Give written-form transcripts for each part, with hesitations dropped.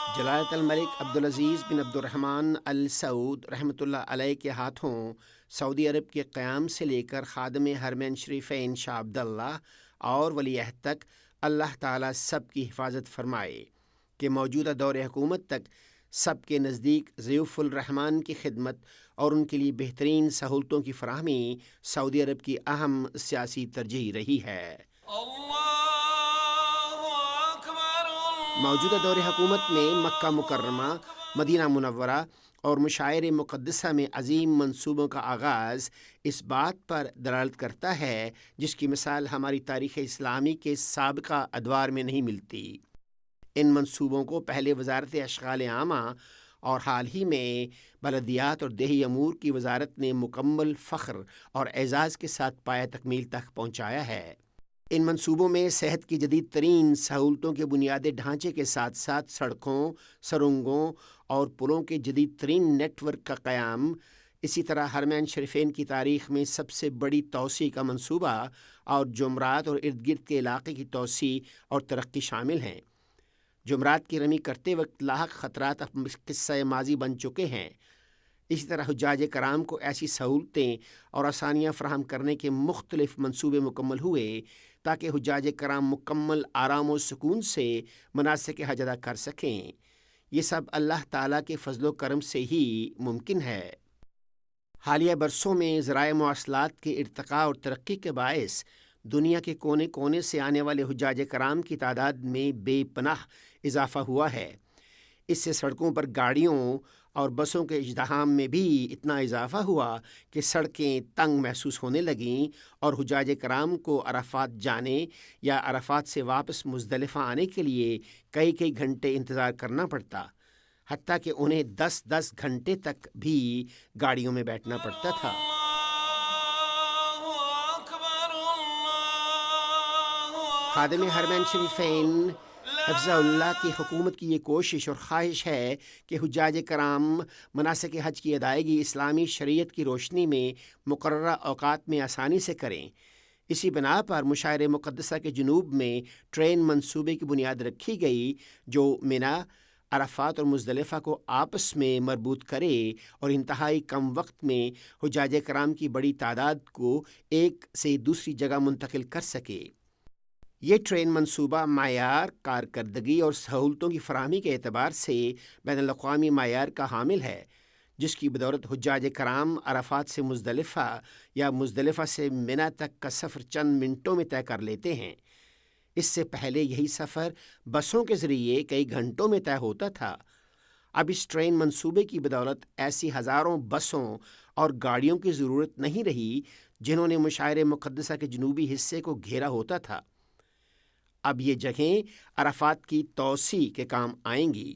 جلالت الملک عبدالعزیز بن عبد الرحمن ال سعود رحمۃ اللہ علیہ کے ہاتھوں سعودی عرب کے قیام سے لے کر خادم حرمین شریفین شاہ عبداللہ اور ولی عہد تک اللہ تعالیٰ سب کی حفاظت فرمائے کہ موجودہ دور حکومت تک سب کے نزدیک ضیوف الرحمن کی خدمت اور ان کے لیے بہترین سہولتوں کی فراہمی سعودی عرب کی اہم سیاسی ترجیح رہی ہے۔ موجودہ دور حکومت میں مکہ مکرمہ، مدینہ منورہ اور مشاعر مقدسہ میں عظیم منصوبوں کا آغاز اس بات پر دلالت کرتا ہے جس کی مثال ہماری تاریخ اسلامی کے سابقہ ادوار میں نہیں ملتی۔ ان منصوبوں کو پہلے وزارت اشغال عامہ اور حال ہی میں بلدیات اور دیہی امور کی وزارت نے مکمل فخر اور اعزاز کے ساتھ پایہ تکمیل تک پہنچایا ہے۔ ان منصوبوں میں صحت کی جدید ترین سہولتوں کے بنیادی ڈھانچے کے ساتھ ساتھ سڑکوں، سرنگوں اور پلوں کے جدید ترین نیٹ ورک کا قیام، اسی طرح حرمین شریفین کی تاریخ میں سب سے بڑی توسیع کا منصوبہ اور جمرات اور ارد گرد کے علاقے کی توسیع اور ترقی شامل ہیں۔ جمرات کی رمی کرتے وقت لاحق خطرات اب قصہ ماضی بن چکے ہیں۔ اسی طرح حجاج کرام کو ایسی سہولتیں اور آسانیاں فراہم کرنے کے مختلف منصوبے مکمل ہوئے تاکہ حجاج کرام مکمل آرام و سکون سے مناسک حج ادا کر سکیں۔ یہ سب اللہ تعالیٰ کے فضل و کرم سے ہی ممکن ہے۔ حالیہ برسوں میں ذرائع مواصلات کے ارتقاء اور ترقی کے باعث دنیا کے کونے کونے سے آنے والے حجاج کرام کی تعداد میں بے پناہ اضافہ ہوا ہے۔ اس سے سڑکوں پر گاڑیوں اور بسوں کے ازدحام میں بھی اتنا اضافہ ہوا کہ سڑکیں تنگ محسوس ہونے لگیں اور حجاج کرام کو عرفات جانے یا عرفات سے واپس مزدلفہ آنے کے لیے کئی گھنٹے انتظار کرنا پڑتا، حتیٰ کہ انہیں 10 گھنٹے تک بھی گاڑیوں میں بیٹھنا پڑتا تھا۔ خادم حرمین شریفین حفظہ اللہ کی حکومت کی یہ کوشش اور خواہش ہے کہ حجاج کرام مناسک حج کی ادائیگی اسلامی شریعت کی روشنی میں مقررہ اوقات میں آسانی سے کریں۔ اسی بنا پر مشاعر مقدسہ کے جنوب میں ٹرین منصوبے کی بنیاد رکھی گئی جو منا، عرفات اور مزدلفہ کو آپس میں مربوط کرے اور انتہائی کم وقت میں حجاج کرام کی بڑی تعداد کو ایک سے دوسری جگہ منتقل کر سکے۔ یہ ٹرین منصوبہ معیار، کارکردگی اور سہولتوں کی فراہمی کے اعتبار سے بین الاقوامی معیار کا حامل ہے، جس کی بدولت حجاج کرام عرفات سے مزدلفہ یا مزدلفہ سے منا تک کا سفر چند منٹوں میں طے کر لیتے ہیں۔ اس سے پہلے یہی سفر بسوں کے ذریعے کئی گھنٹوں میں طے ہوتا تھا۔ اب اس ٹرین منصوبے کی بدولت ایسی ہزاروں بسوں اور گاڑیوں کی ضرورت نہیں رہی جنہوں نے مشاعر مقدسہ کے جنوبی حصے کو گھیرا ہوتا تھا۔ اب یہ جگہیں عرفات کی توسیع کے کام آئیں گی۔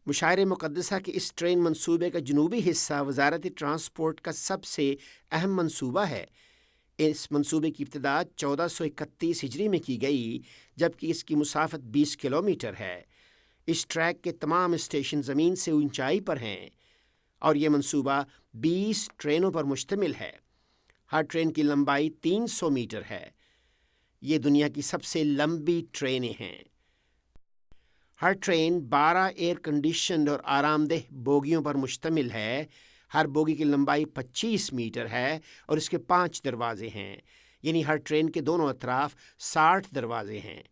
مشاعر مقدسہ کے اس ٹرین منصوبے کا جنوبی حصہ وزارت ٹرانسپورٹ کا سب سے اہم منصوبہ ہے۔ اس منصوبے کی ابتدا 1431 ہجری میں کی گئی، جبکہ اس کی مسافت 20 کلومیٹر ہے۔ اس ٹریک کے تمام اسٹیشن زمین سے اونچائی پر ہیں اور یہ منصوبہ 20 ٹرینوں پر مشتمل ہے۔ ہر ٹرین کی لمبائی 300 میٹر ہے۔ یہ دنیا کی سب سے لمبی ٹرینیں ہیں۔ ہر ٹرین 12 ایئر کنڈیشنڈ اور آرام دہ بوگیوں پر مشتمل ہے۔ ہر بوگی کی لمبائی 25 میٹر ہے اور اس کے 5 دروازے ہیں، یعنی ہر ٹرین کے دونوں اطراف 60 دروازے ہیں۔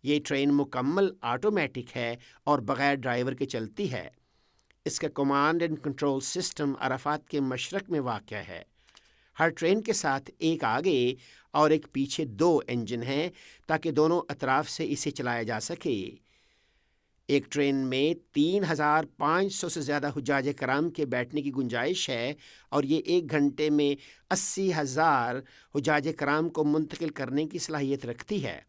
یہ ٹرین مکمل آٹومیٹک ہے اور بغیر ڈرائیور کے چلتی ہے۔ اس کا command and control system Arafat کے مشرق میں واقع ہے۔ ہر ٹرین کے ساتھ ایک آگے اور ایک پیچھے 2 انجن ہیں تاکہ دونوں اطراف سے اسے چلایا جا سکے۔ ایک ٹرین میں 3500 سے زیادہ حجاج کرام کے بیٹھنے کی گنجائش ہے اور یہ 1 گھنٹے میں 80,000 حجاج کرام کو منتقل کرنے کی صلاحیت رکھتی ہے۔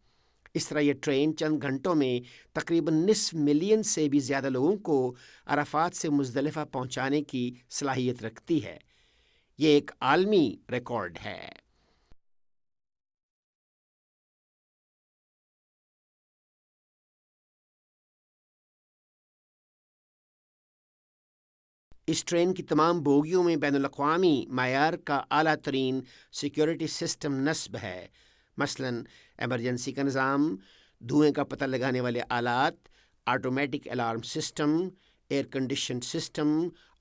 اس طرح یہ ٹرین چند گھنٹوں میں تقریباً 500,000 سے بھی زیادہ لوگوں کو عرفات سے مزدلفہ پہنچانے کی صلاحیت رکھتی ہے۔ یہ ایک عالمی ریکارڈ ہے۔ اس ٹرین کی تمام بوگیوں میں بین الاقوامی معیار کا اعلیٰ ترین سیکیورٹی سسٹم نصب ہے، مثلاً ایمرجنسی کا نظام، دھوئیں کا پتہ لگانے والے آلات، automatic alarm system, air condition system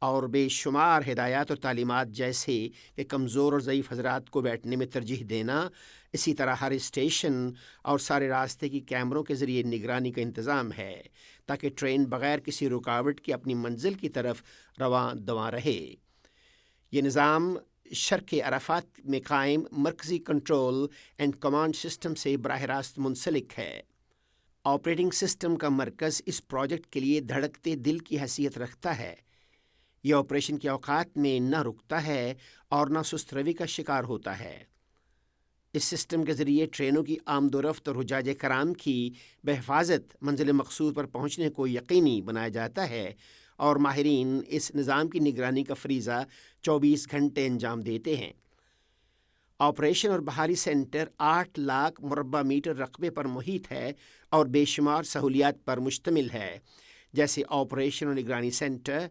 اور بے شمار ہدایات اور تعلیمات جیسے کہ کمزور اور ضعیف حضرات کو بیٹھنے میں ترجیح دینا، اسی طرح ہر اسٹیشن اور سارے راستے کی کیمروں کے ذریعے نگرانی کا انتظام ہے تاکہ ٹرین بغیر کسی رکاوٹ کے اپنی منزل کی طرف رواں دواں رہے۔ یہ نظام شرق عرفات میں قائم مرکزی کنٹرول اینڈ کمانڈ سسٹم سے براہ راست منسلک ہے۔ آپریٹنگ سسٹم کا مرکز اس پروجیکٹ کے لیے دھڑکتے دل کی حیثیت رکھتا ہے۔ یہ آپریشن کے اوقات میں نہ رکتا ہے اور نہ سست روی کا شکار ہوتا ہے۔ اس سسٹم کے ذریعے ٹرینوں کی آمد و رفت اور حجاج کرام کی بحفاظت منزل مقصود پر پہنچنے کو یقینی بنایا جاتا ہے، اور ماہرین اس نظام کی نگرانی کا فریضہ 24 گھنٹے انجام دیتے ہیں۔ آپریشن اور بحاری سینٹر 8 لاکھ مربع میٹر رقبے پر محیط ہے اور بے شمار سہولیات پر مشتمل ہے، جیسے آپریشن اور نگرانی سینٹر،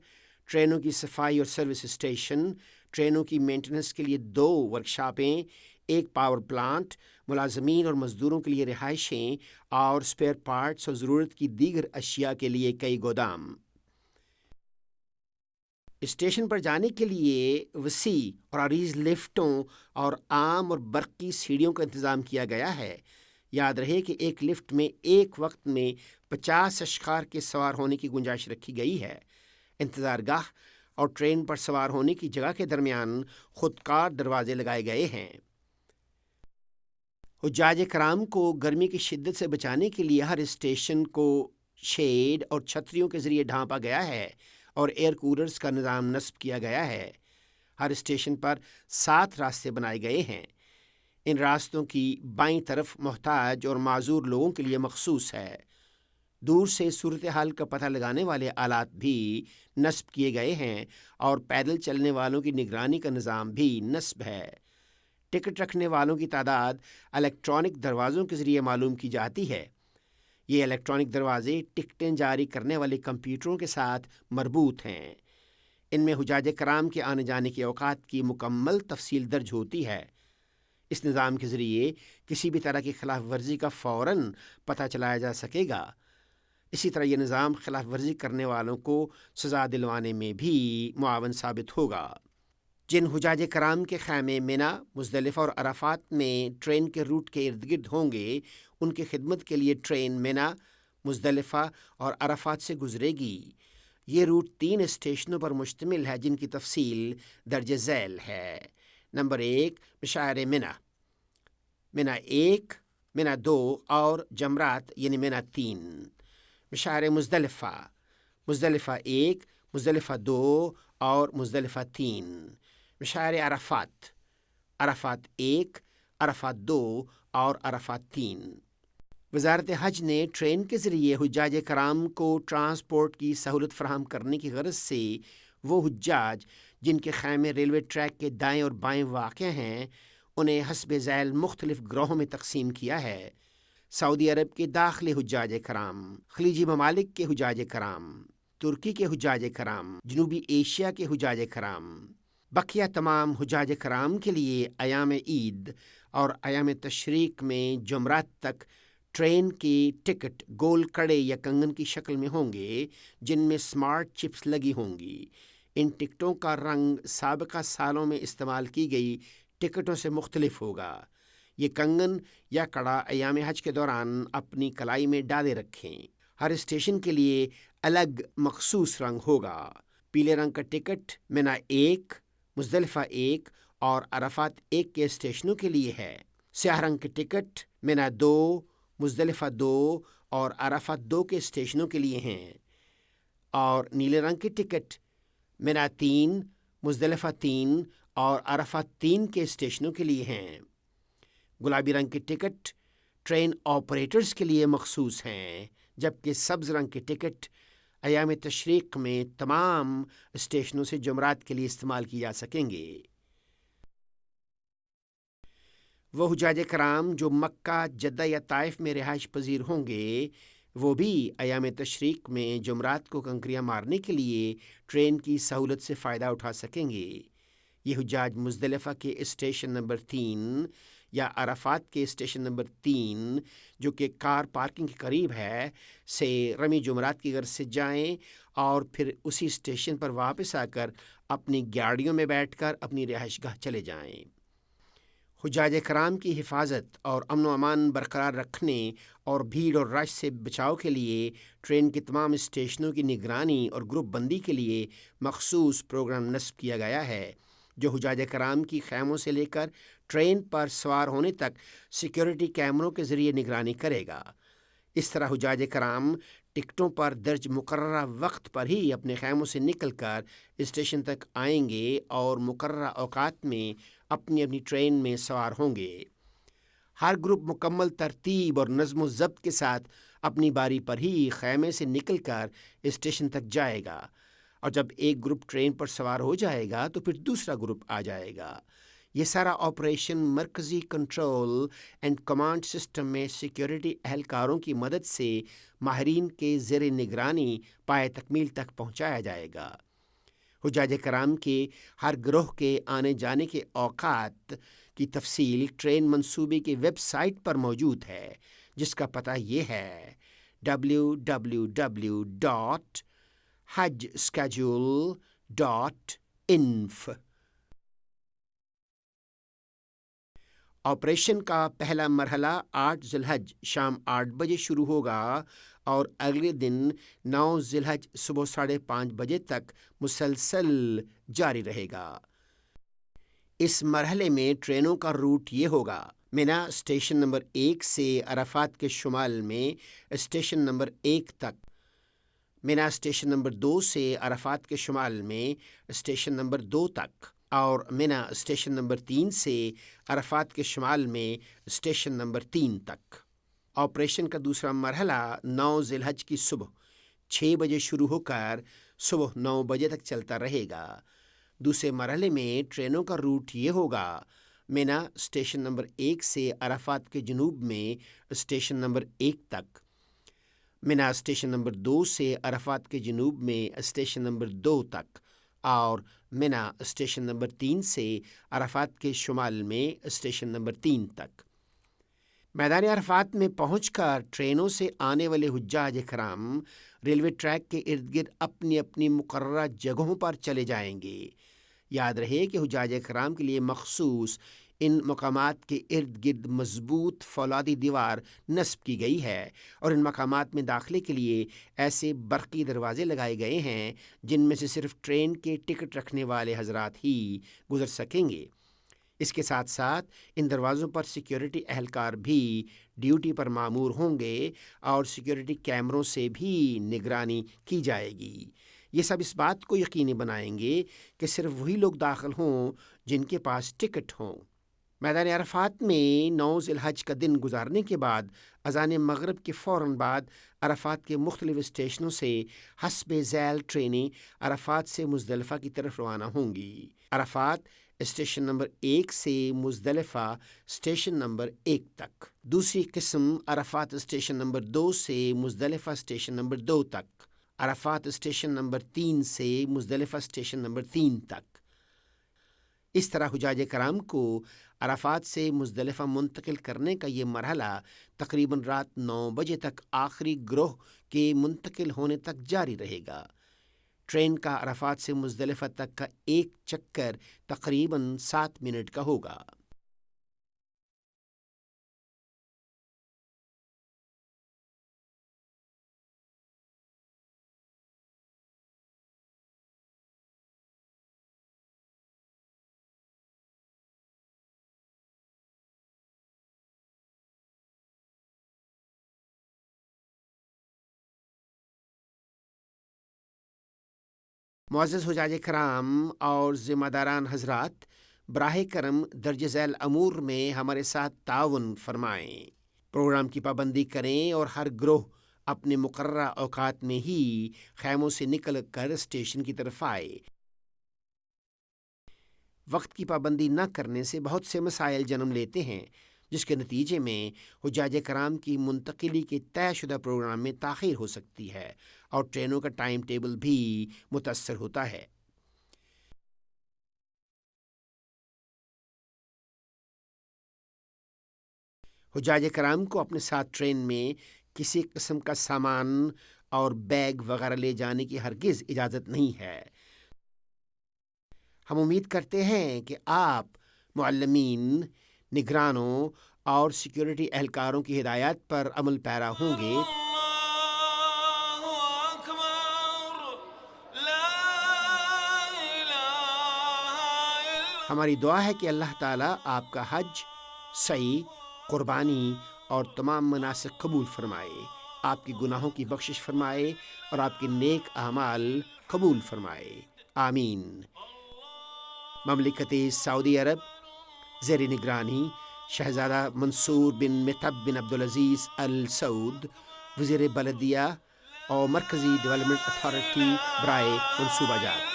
ٹرینوں کی صفائی اور سروس اسٹیشن، ٹرینوں کی مینٹننس کے لیے 2 ورکشاپیں، 1 پاور پلانٹ، ملازمین اور مزدوروں کے لیے رہائشیں اور اسپیئر پارٹس اور ضرورت کی دیگر اشیاء کے لیے کئی گودام۔ اسٹیشن پر جانے کے لیے وسیع اور عریض لفٹوں اور عام اور برقی سیڑھیوں کا انتظام کیا گیا ہے۔ یاد رہے کہ ایک لفٹ میں ایک وقت میں 50 اشخاص کے سوار ہونے کی گنجائش رکھی گئی ہے۔ انتظار گاہ اور ٹرین پر سوار ہونے کی جگہ کے درمیان خودکار دروازے لگائے گئے ہیں۔ حجاج کرام کو گرمی کی شدت سے بچانے کے لیے ہر اسٹیشن کو شیڈ اور چھتریوں کے ذریعے ڈھانپا گیا ہے اور ایئر کولرز کا نظام نصب کیا گیا ہے۔ ہر اسٹیشن پر 7 راستے بنائے گئے ہیں۔ ان راستوں کی بائیں طرف محتاج اور معذور لوگوں کے لیے مخصوص ہے۔ دور سے صورتحال کا پتہ لگانے والے آلات بھی نصب کیے گئے ہیں اور پیدل چلنے والوں کی نگرانی کا نظام بھی نصب ہے۔ ٹکٹ رکھنے والوں کی تعداد الیکٹرانک دروازوں کے ذریعے معلوم کی جاتی ہے۔ یہ الیکٹرانک دروازے ٹکٹیں جاری کرنے والے کمپیوٹروں کے ساتھ مربوط ہیں۔ ان میں حجاج کرام کے آنے جانے کے اوقات کی مکمل تفصیل درج ہوتی ہے۔ اس نظام کے ذریعے کسی بھی طرح کی خلاف ورزی کا فوراً پتہ چلایا جا سکے گا۔ اسی طرح یہ نظام خلاف ورزی کرنے والوں کو سزا دلوانے میں بھی معاون ثابت ہوگا۔ جن حجاج کرام کے خیمے منی، مزدلفہ اور عرفات میں ٹرین کے روٹ کے ارد گرد ہوں گے، ان کی خدمت کے لیے ٹرین منی، مزدلفہ اور عرفات سے گزرے گی۔ یہ روٹ 3 اسٹیشنوں پر مشتمل ہے جن کی تفصیل درج ذیل ہے۔ نمبر 1 مشاعر منی، منی 1، منی 2 اور جمرات یعنی منی 3۔ مشاعر مزدلفہ، مزدلفہ 1، مزدلفہ 2 اور مزدلفہ 3۔ مشاعر عرفات، عرفات 1، عرفات 2 اور عرفات 3۔ وزارت حج نے ٹرین کے ذریعے حجاج کرام کو ٹرانسپورٹ کی سہولت فراہم کرنے کی غرض سے وہ حجاج جن کے خیمے ریلوے ٹریک کے دائیں اور بائیں واقع ہیں انہیں حسب ذیل مختلف گروہوں میں تقسیم کیا ہے۔ سعودی عرب کے داخلی حجاج کرام، خلیجی ممالک کے حجاج کرام، ترکی کے حجاج کرام، جنوبی ایشیا کے حجاج کرام۔ بقیہ تمام حجاج کرام کے لیے ایام عید اور ایام تشریق میں جمرات تک ٹرین کی ٹکٹ گول کڑے یا کنگن کی شکل میں ہوں گے جن میں سمارٹ چپس لگی ہوں گی۔ ان ٹکٹوں کا رنگ سابقہ سالوں میں استعمال کی گئی ٹکٹوں سے مختلف ہوگا۔ یہ کنگن یا کڑا ایام حج کے دوران اپنی کلائی میں ڈالے رکھیں۔ ہر اسٹیشن کے لیے الگ مخصوص رنگ ہوگا۔ پیلے رنگ کا ٹکٹ منی 1، مزدلفہ 1 اور عرفات 1 کے اسٹیشنوں کے لیے ہے۔ سیاہ رنگ کے ٹکٹ منی 2، مزدلفہ 2 اور عرفات 2 کے اسٹیشنوں کے لیے ہیں، اور نیلے رنگ کے ٹکٹ منی 3، مزدلفہ 3 اور عرفات 3 کے اسٹیشنوں کے لیے ہیں۔ گلابی رنگ کے ٹکٹ ٹرین آپریٹرز کے لیے مخصوص ہیں، جبکہ سبز رنگ کے ٹکٹ ایام تشریق میں تمام اسٹیشنوں سے جمرات کے لیے استعمال کیے جا سکیں گے۔ وہ حجاج کرام جو مکہ، جدہ یا طائف میں رہائش پذیر ہوں گے وہ بھی ایام تشریق میں جمرات کو کنکریاں مارنے کے لیے ٹرین کی سہولت سے فائدہ اٹھا سکیں گے۔ یہ حجاج مزدلفہ کے اسٹیشن نمبر 3 یا عرفات کے اسٹیشن نمبر 3 جو کہ کار پارکنگ کے قریب ہے سے رمی جمعرات کی غرض سے جائیں اور پھر اسی اسٹیشن پر واپس آ کر اپنی گاڑیوں میں بیٹھ کر اپنی رہائش گاہ چلے جائیں۔ حجاج کرام کی حفاظت اور امن و امان برقرار رکھنے اور بھیڑ اور رش سے بچاؤ کے لیے ٹرین کے تمام اسٹیشنوں کی نگرانی اور گروپ بندی کے لیے مخصوص پروگرام نصب کیا گیا ہے، جو حجاج کرام کی خیموں سے لے کر ٹرین پر سوار ہونے تک سیکیورٹی کیمروں کے ذریعے نگرانی کرے گا۔ اس طرح حجاج کرام ٹکٹوں پر درج مقررہ وقت پر ہی اپنے خیموں سے نکل کر اسٹیشن تک آئیں گے اور مقررہ اوقات میں اپنی اپنی ٹرین میں سوار ہوں گے۔ ہر گروپ مکمل ترتیب اور نظم و ضبط کے ساتھ اپنی باری پر ہی خیمے سے نکل کر اسٹیشن تک جائے گا، اور جب ایک گروپ ٹرین پر سوار ہو جائے گا تو پھر دوسرا گروپ آ جائے گا۔ یہ سارا آپریشن مرکزی کنٹرول اینڈ کمانڈ سسٹم میں سیکیورٹی اہلکاروں کی مدد سے ماہرین کے زیر نگرانی پائے تکمیل تک پہنچایا جائے گا۔ حجاج کرام کے ہر گروہ کے آنے جانے کے اوقات کی تفصیل ٹرین منصوبے کی ویب سائٹ پر موجود ہے، جس کا پتہ یہ ہے www.hajschedule.info۔ آپریشن کا پہلا مرحلہ 8 ذی الحج شام 8 بجے شروع ہوگا اور اگلے دن 9 ذی الحج صبح 5:30 بجے تک مسلسل جاری رہے گا۔ اس مرحلے میں ٹرینوں کا روٹ یہ ہوگا: مینا اسٹیشن نمبر 1 سے عرفات کے شمال میں اسٹیشن نمبر 1 تک، مینا اسٹیشن نمبر 2 سے عرفات کے شمال میں اسٹیشن نمبر 2 تک، اور مینا اسٹیشن نمبر 3 سے عرفات کے شمال میں اسٹیشن نمبر 3 تک۔ آپریشن کا دوسرا مرحلہ 9 ذی الحج کی صبح 6 بجے شروع ہو کر صبح 9 بجے تک چلتا رہے گا۔ دوسرے مرحلے میں ٹرینوں کا روٹ یہ ہوگا: مینا اسٹیشن نمبر 1 سے عرفات کے جنوب میں اسٹیشن نمبر 1 تک، مینا اسٹیشن نمبر 2 سے عرفات کے جنوب میں اسٹیشن نمبر 2 تک، اور مینا اسٹیشن نمبر 3 سے عرفات کے شمال میں اسٹیشن نمبر 3 تک۔ میدان عرفات میں پہنچ کر ٹرینوں سے آنے والے حجاج کرام ریلوے ٹریک کے ارد گرد اپنی اپنی مقررہ جگہوں پر چلے جائیں گے۔ یاد رہے کہ حجاج کرام کے لیے مخصوص ان مقامات کے ارد گرد مضبوط فولادی دیوار نصب کی گئی ہے، اور ان مقامات میں داخلے کے لیے ایسے برقی دروازے لگائے گئے ہیں جن میں سے صرف ٹرین کے ٹکٹ رکھنے والے حضرات ہی گزر سکیں گے۔ اس کے ساتھ ساتھ ان دروازوں پر سیکیورٹی اہلکار بھی ڈیوٹی پر مامور ہوں گے، اور سیکیورٹی کیمروں سے بھی نگرانی کی جائے گی۔ یہ سب اس بات کو یقینی بنائیں گے کہ صرف وہی لوگ داخل ہوں جن کے پاس ٹکٹ ہوں۔ میدان عرفات میں 9 ذی الحج کا دن گزارنے کے بعد اذان مغرب کے فوراً بعد عرفات کے مختلف اسٹیشنوں سے حسب ذیل ٹرینیں عرفات سے مزدلفہ کی طرف روانہ ہوں گی۔ عرفات اسٹیشن نمبر 1 سے مزدلفہ اسٹیشن نمبر 1 تک، دوسری قسم عرفات اسٹیشن نمبر 2 سے مزدلفہ اسٹیشن نمبر 2 تک، عرفات اسٹیشن نمبر 3 سے مزدلفہ اسٹیشن نمبر 3 تک۔ اس طرح حجاج کرام کو عرفات سے مزدلفہ منتقل کرنے کا یہ مرحلہ تقریباً رات 9 بجے تک آخری گروہ کے منتقل ہونے تک جاری رہے گا۔ ٹرین کا عرفات سے مزدلفہ تک کا ایک چکر تقریباً 7 منٹ کا ہوگا۔ معزز حجاج کرام اور ذمہ داران حضرات، براہ کرم درج ذیل امور میں ہمارے ساتھ تعاون فرمائیں، پروگرام کی پابندی کریں اور ہر گروہ اپنے مقررہ اوقات میں ہی خیموں سے نکل کر اسٹیشن کی طرف آئے۔ وقت کی پابندی نہ کرنے سے بہت سے مسائل جنم لیتے ہیں، جس کے نتیجے میں حجاج کرام کی منتقلی کے طے شدہ پروگرام میں تاخیر ہو سکتی ہے، اور ٹرینوں کا ٹائم ٹیبل بھی متاثر ہوتا ہے۔ حجاج کرام کو اپنے ساتھ ٹرین میں کسی قسم کا سامان اور بیگ وغیرہ لے جانے کی ہرگز اجازت نہیں ہے۔ ہم امید کرتے ہیں کہ آپ معلمین، نگرانوں اور سیکیورٹی اہلکاروں کی ہدایات پر عمل پیرا ہوں گے۔ ہماری دعا ہے کہ اللہ تعالیٰ آپ کا حج، سعی، قربانی اور تمام مناسک قبول فرمائے، آپ کی گناہوں کی بخشش فرمائے اور آپ کے نیک اعمال قبول فرمائے، آمین۔ مملکت سعودی عرب زیر نگرانی شہزادہ منصور بن متعب بن عبدالعزیز ال سعود، وزیر بلدیہ اور مرکزی ڈیولپمنٹ اتھارٹی برائے منصوبہ جات۔